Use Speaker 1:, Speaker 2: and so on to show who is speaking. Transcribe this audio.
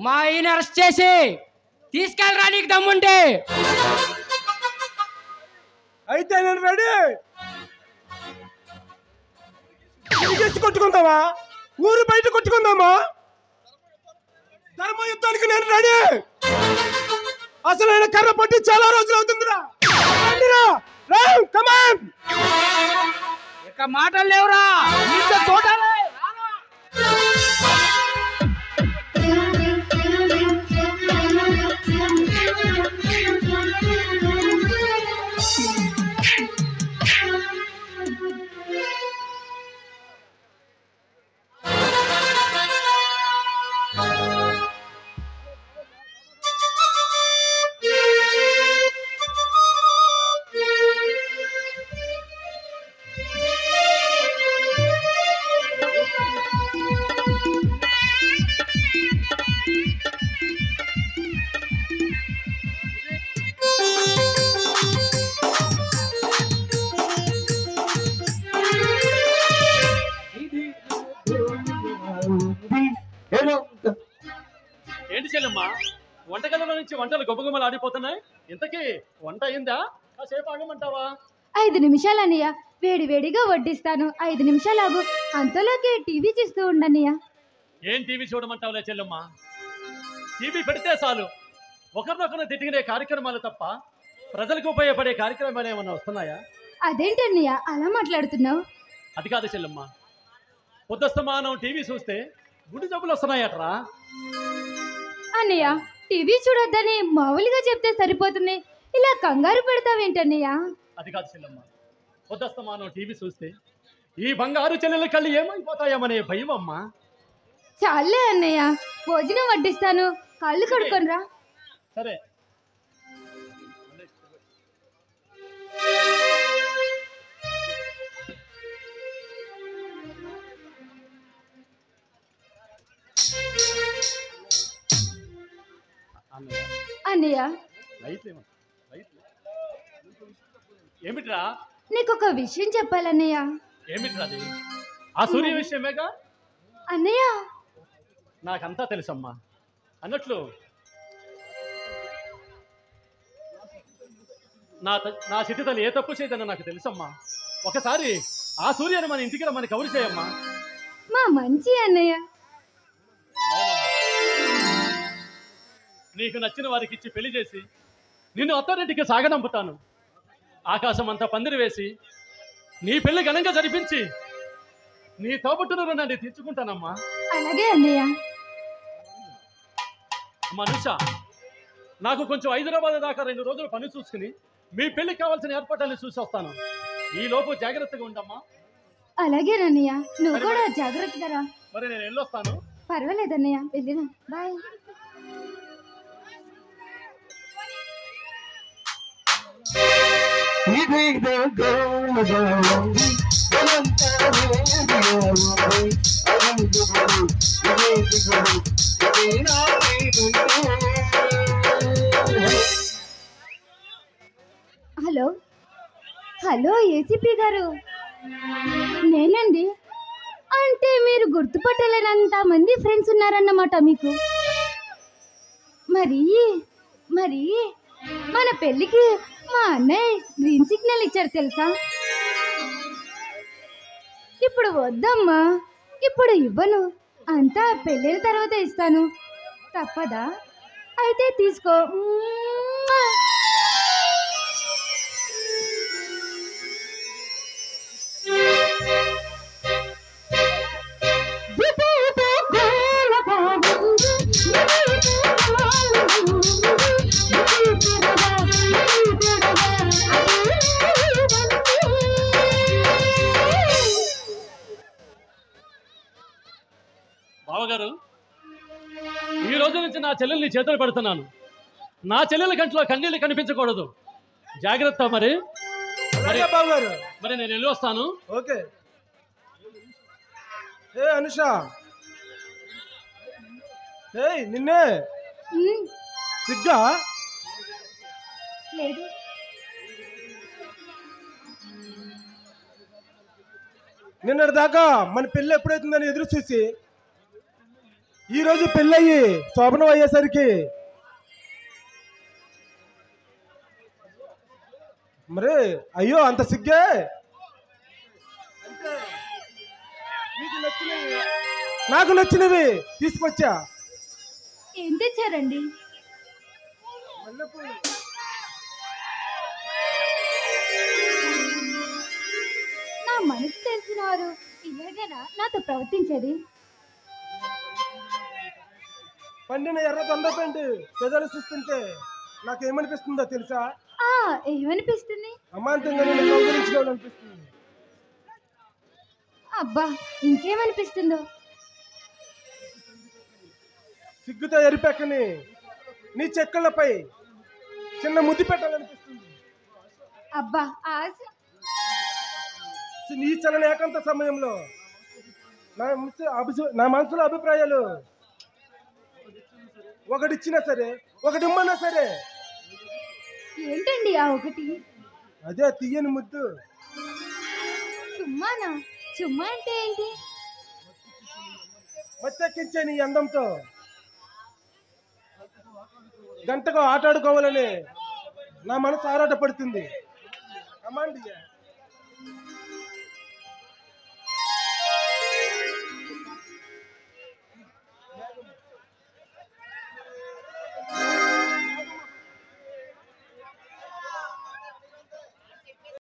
Speaker 1: మా ఆయన అరెస్ట్ చేసి తీసుకెళ్ళరా నీకు దమ్ముంటే.
Speaker 2: అయితే నేను రెడీ. కొట్టుకుందామా? ఊరు బయట కొట్టుకుందామా? ధర్మ యుద్ధానికి నేను రెడీ. అసలు ఆయన కర్ర పట్టి చాలా రోజులు అవుతుందిరా.
Speaker 1: ఇక మాటలు లేవురా.
Speaker 3: ఏంటి చెల్లెమ్మా, వంటగదిలో నుంచి వంటలు గొప్పగొమ్మలు ఆడిపోతున్నాయి. ఇంతకీ వంట అయిందా? కాసేపు ఆగమంటావా?
Speaker 4: 5 నిమిషాలు అన్నయ్య, వేడి వేడిగా వడ్డిస్తాను. 5 నిమిషాలు ఆగు. అంతలోకి టీవీ చూస్తూ ఉండన్నయ్య.
Speaker 3: ఏం టీవీ చూడమంటావులే చెల్లెమ్మా. టీవీ పెడితే చాలు ఒకరినొకరు తిట్టుకునే కార్యక్రమాలు తప్ప ప్రజలకు ఉపయోగపడే కార్యక్రమాలు ఏమన్నా వస్తున్నాయా?
Speaker 4: అదేంటన్నయ్య అలా మాట్లాడుతున్నావు?
Speaker 3: అది కాదు చెల్లెమ్మా, పొద్దుస్తమానం టీవీ చూస్తే గుండె జబ్బులు వస్తున్నాయట్రా.
Speaker 4: అన్నయ్య టీవీ చూడొద్దని మామూలుగా చెప్తే సరిపోతుంది, ఇలా కంగారు పెడతావేంటన్నయ్య?
Speaker 3: అది కాదు చెల్లెమ్మా, పొద్దుస్తమానం టీవీ చూస్తే ఈ బంగారు చెల్లెల కళ్ళు ఏమైపోతాయేమనే భయం అమ్మా.
Speaker 4: చాలే అన్నయ్య, భోజనం వడ్డిస్తాను, కాళ్ళు కడుక్కొనిరా.
Speaker 3: సరే.
Speaker 4: అన్నయ్య
Speaker 3: ఏమిట్రా?
Speaker 4: నీకొక విషయం చెప్పాలన్నయ్య.
Speaker 3: ఏమిట్రా అది? ఆ సూర్య విషయమేగా?
Speaker 4: అన్నయ్య
Speaker 3: నాకంతా తెలుసమ్మా. అన్నట్లు నా చిట్టితల్లి ఏ తప్పు చేయదని నాకు తెలుసమ్మా. ఒకసారి ఆ సూర్యని మన ఇంటికి రమ్మని కబురు చేయమ్మా.
Speaker 4: మా మంచి అన్నయ్య.
Speaker 3: నీకు నచ్చిన వారికి ఇచ్చి పెళ్లి చేసి నిన్ను అత్తారింటికి సాగనంపుతాను. ఆకాశం అంతా పందిరి వేసి నీ పెళ్లి ఘనంగా జరిపించి నీ తోబుట్టును రుణాన్ని తీర్చుకుంటానమ్మా.
Speaker 4: అలాగే అన్నయ్య.
Speaker 3: మనుష, నాకు కొంచెం హైదరాబాద్ దాకా 2 రోజులు పని చూసుకుని మీ పెళ్లికి కావాల్సిన ఏర్పాట్లన్నీ చూసి వస్తాను. ఈ లోపు జాగ్రత్తగా ఉండమ్మా.
Speaker 4: అలాగేనన్నయ్య, నువ్వు కూడా జాగ్రత్తగా రా.
Speaker 3: మరి నేను వెళ్ళొస్తాను.
Speaker 4: పర్వాలేదన్నయ్య, వెళ్ళిరా. బాయ్. హలో హలో, ఏసీపీ గారు నేనండి. అంటే మీరు గుర్తుపట్టలేనంత మంది ఫ్రెండ్స్ ఉన్నారన్నమాట మీకు. మరి మరి మన పెళ్ళికి మా అన్నయ్య గ్రీన్ సిగ్నల్ ఇచ్చారు తెలుసా? ఇప్పుడు వద్దమ్మా, ఇప్పుడు ఇవ్వను, అంతా పెళ్ళిన తర్వాత ఇస్తాను. తప్పదా? అయితే తీసుకో.
Speaker 3: బావగారు, ఈ రోజు నుంచి నా చెల్లెల్ని చేతులు పెడుతున్నాను. నా చెల్లెల కంట్లో కన్నీళ్ళు కనిపించకూడదు. జాగ్రత్త. మరి
Speaker 2: బావగారు,
Speaker 3: మరి నేను వెళ్ళి వస్తాను.
Speaker 2: ఓకే. ఏ అనుష, నిన్నే సిగ్గా
Speaker 4: లేదు.
Speaker 2: నిన్నటి దాకా మన పెళ్ళి ఎప్పుడైతుందని ఎదురు చూసి ఈ రోజు పెళ్ళయి శోభనం అయ్యేసరికి మరి అయ్యో అంత సిగ్గే. అంటే నీకు నచ్చినవి నాకు నచ్చినవి తీసుకొచ్చా.
Speaker 4: ఏం తెచ్చారండి?
Speaker 2: మల్లెపూలు.
Speaker 4: నా మనసు తెలిసిన వారు ఇలాగేనా నాతో ప్రవర్తించేది?
Speaker 2: పండిన ఎర్ర దొండపండు పెదలు చూస్తుంటే నాకేమనిపిస్తుందో తెలుసా?
Speaker 4: ఏమనిపిస్తుంది?
Speaker 2: అమాంతంగా నేను కౌగులించుకోవాలనిపిస్తుంది.
Speaker 4: అబ్బా, ఇంకేమనిపిస్తుందో?
Speaker 2: సిగ్గుతో ఎరిపెక్కని నీ చెక్కలపై చిన్న ముద్దు పెట్టాలనిపిస్తుంది.
Speaker 4: అబ్బా, ఆశ.
Speaker 2: నీ చలన ఏకాంత సమయంలో నా మనసులో అభిప్రాయాలు ఒకటిచ్చినా సరే ఒకటి ఇమ్మన్నా సరే.
Speaker 4: ఏంటండి ఆ ఒకటి?
Speaker 2: అదే తీయని ముద్దు.
Speaker 4: చుమ్మానా? చుమ్మా అంటే ఏంటి?
Speaker 2: మత్తెక్కించే నీ అందంతో గంటకు ఆటాడుకోవాలని నా మనసు ఆరాటపడుతుంది. అమ్మాండి